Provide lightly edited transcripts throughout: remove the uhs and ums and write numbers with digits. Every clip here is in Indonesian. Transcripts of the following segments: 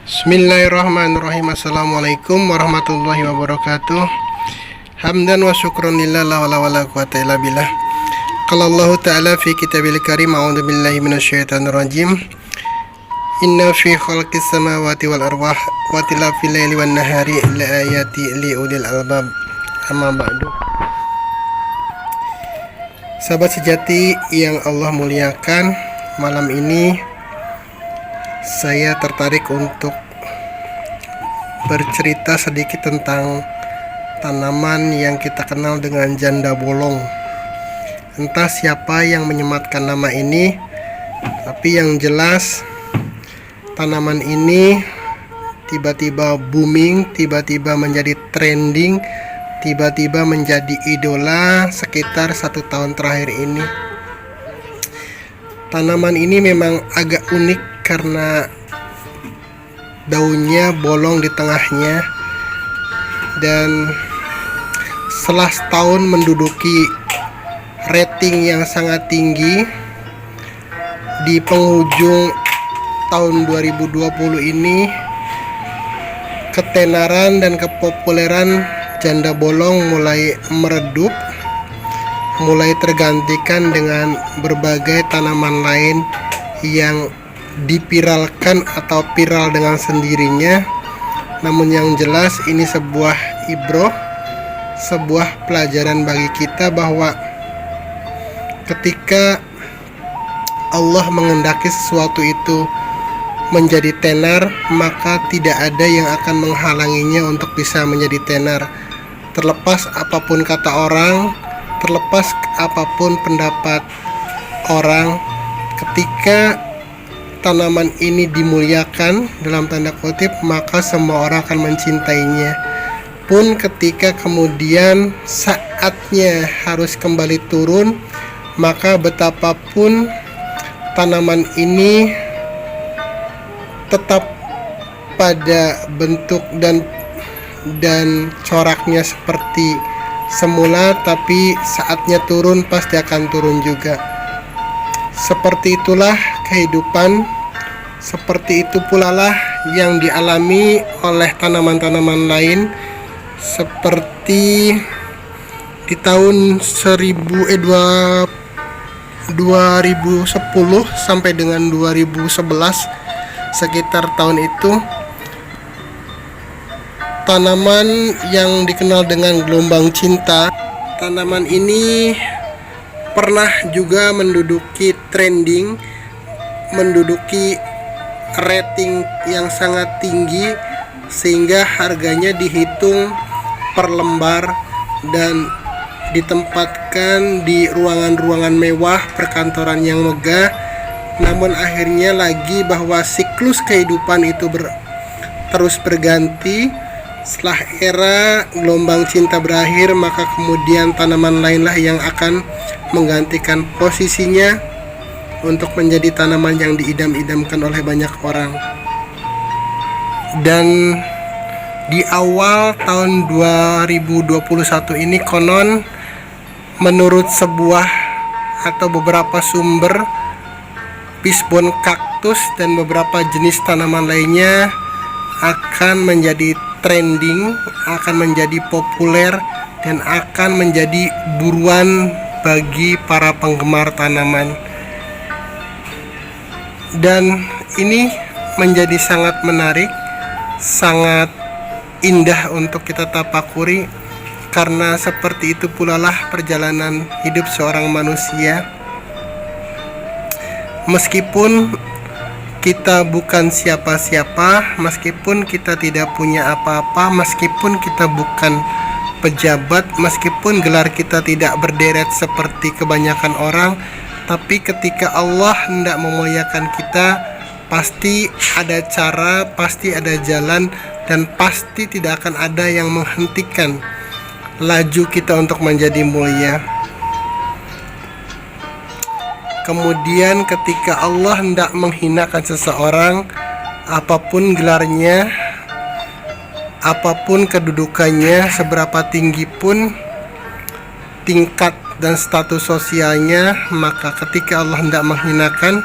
Bismillahirrahmanirrahim. Assalamualaikum warahmatullahi wabarakatuh. Hamdan wa syukran lillah la wala quwata illa billah. Qala Allah ta'ala fi kitabil karim, a'udzu billahi minasyaitonir rajim. Inna fi khalqis samawati wal arwah wa tilafil laili wan nahari la ayati li ulil albab. Amma ba'du. Sahabat sejati yang Allah muliakan, malam ini saya tertarik untuk bercerita sedikit tentang tanaman yang kita kenal dengan janda bolong. Entah siapa yang menyematkan nama ini, tapi yang jelas tanaman ini tiba-tiba booming, tiba-tiba menjadi trending, tiba-tiba menjadi idola sekitar 1 tahun terakhir ini. Tanaman ini memang agak unik karena daunnya bolong di tengahnya, dan setelah setahun menduduki rating yang sangat tinggi, di penghujung tahun 2020 ini ketenaran dan kepopuleran janda bolong mulai meredup, mulai tergantikan dengan berbagai tanaman lain yang dipiralkan atau viral dengan sendirinya. Namun yang jelas ini sebuah ibroh, sebuah pelajaran bagi kita bahwa ketika Allah mengendaki sesuatu itu menjadi tenar, maka tidak ada yang akan menghalanginya untuk bisa menjadi tenar. Terlepas apapun kata orang, terlepas apapun pendapat orang, ketika tanaman ini dimuliakan dalam tanda kutip, maka semua orang akan mencintainya. Pun ketika kemudian saatnya harus kembali turun, maka betapapun tanaman ini tetap pada bentuk dan coraknya seperti semula, tapi saatnya turun pasti akan turun juga. Seperti itulah kehidupan, seperti itu pula lah yang dialami oleh tanaman-tanaman lain. Seperti di tahun 2010 sampai dengan 2011, sekitar tahun itu, tanaman yang dikenal dengan gelombang cinta, tanaman ini pernah juga menduduki trending, menduduki rating yang sangat tinggi, sehingga harganya dihitung per lembar dan ditempatkan di ruangan-ruangan mewah, perkantoran yang megah. Namun akhirnya lagi bahwa siklus kehidupan itu terus berganti. Setelah era gelombang cinta berakhir, maka kemudian tanaman lainlah yang akan menggantikan posisinya untuk menjadi tanaman yang diidam-idamkan oleh banyak orang. Dan di awal tahun 2021 ini, konon menurut sebuah atau beberapa sumber, pisbon kaktus dan beberapa jenis tanaman lainnya akan menjadi trending, akan menjadi populer, dan akan menjadi buruan bagi para penggemar tanaman. Dan ini menjadi sangat menarik, sangat indah untuk kita tapakuri, karena seperti itu pula lah perjalanan hidup seorang manusia. Meskipun kita bukan siapa-siapa, meskipun kita tidak punya apa-apa, meskipun kita bukan pejabat, meskipun gelar kita tidak berderet seperti kebanyakan orang, tapi ketika Allah hendak memuliakan kita, pasti ada cara, pasti ada jalan, dan pasti tidak akan ada yang menghentikan laju kita untuk menjadi mulia. Kemudian ketika Allah hendak menghinakan seseorang, apapun gelarnya, apapun kedudukannya, seberapa tinggi pun tingkat dan status sosialnya, maka ketika Allah hendak menghinakan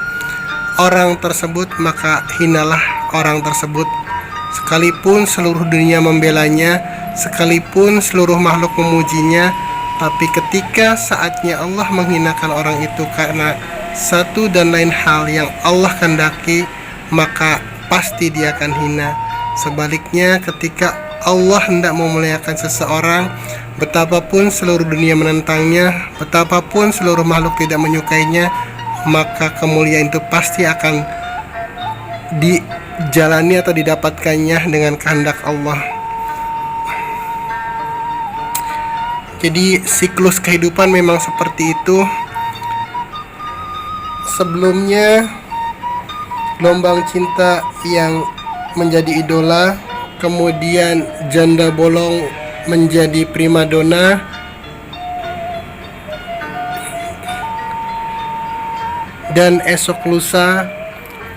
orang tersebut, maka hinalah orang tersebut. sekalipun seluruh dunia membelanya, sekalipun seluruh makhluk memujinya, tapi ketika saatnya Allah menghinakan orang itu karena satu dan lain hal yang Allah kehendaki, maka pasti dia akan hina. Sebaliknya, ketika Allah hendak memuliakan seseorang, betapapun seluruh dunia menentangnya, betapapun seluruh makhluk tidak menyukainya, maka kemuliaan itu pasti akan dijalani atau didapatkannya dengan kehendak Allah. Jadi siklus kehidupan memang seperti itu. Sebelumnya gelombang cinta yang menjadi idola, kemudian janda bolong menjadi primadona, dan esok lusa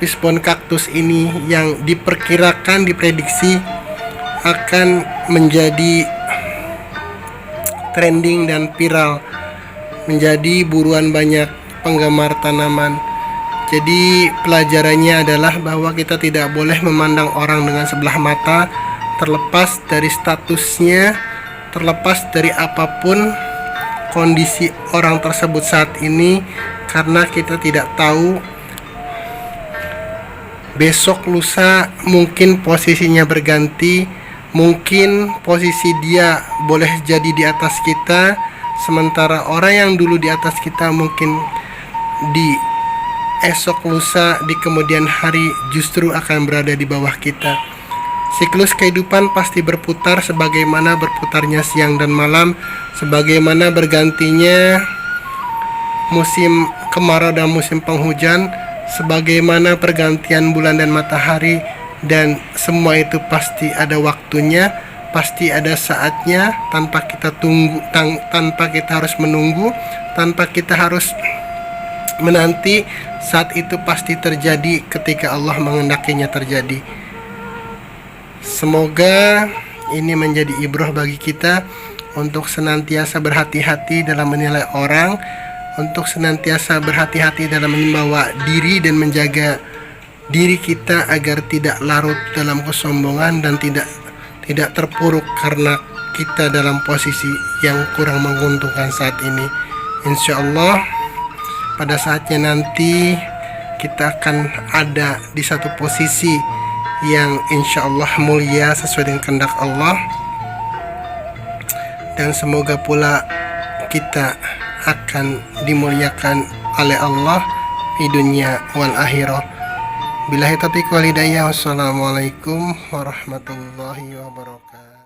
pispon kaktus ini yang diperkirakan, diprediksi akan menjadi trending dan viral, menjadi buruan banyak penggemar tanaman. Jadi pelajarannya adalah bahwa kita tidak boleh memandang orang dengan sebelah mata, terlepas dari statusnya, terlepas dari apapun kondisi orang tersebut saat ini, karena kita tidak tahu besok lusa mungkin posisinya berganti, mungkin posisi dia boleh jadi di atas kita, sementara orang yang dulu di atas kita mungkin di esok lusa di kemudian hari justru akan berada di bawah kita. Siklus kehidupan pasti berputar sebagaimana berputarnya siang dan malam, sebagaimana bergantinya musim kemarau dan musim penghujan, sebagaimana pergantian bulan dan matahari, dan semua itu pasti ada waktunya, pasti ada saatnya, tanpa kita tunggu, tanpa kita harus menunggu, tanpa kita harus menanti. Saat itu pasti terjadi ketika Allah menghendakinya terjadi. Semoga ini menjadi ibrah bagi kita untuk senantiasa berhati-hati dalam menilai orang, untuk senantiasa berhati-hati dalam membawa diri dan menjaga diri kita agar tidak larut dalam kesombongan dan tidak terpuruk karena kita dalam posisi yang kurang menguntungkan saat ini. Insya Allah pada saatnya nanti kita akan ada di satu posisi yang insya Allah mulia sesuai dengan kehendak Allah, dan semoga pula kita akan dimuliakan oleh Allah di dunia wal akhirah. Billahi taufiq wal hidayah. Wassalamualaikum warahmatullahi wabarakatuh.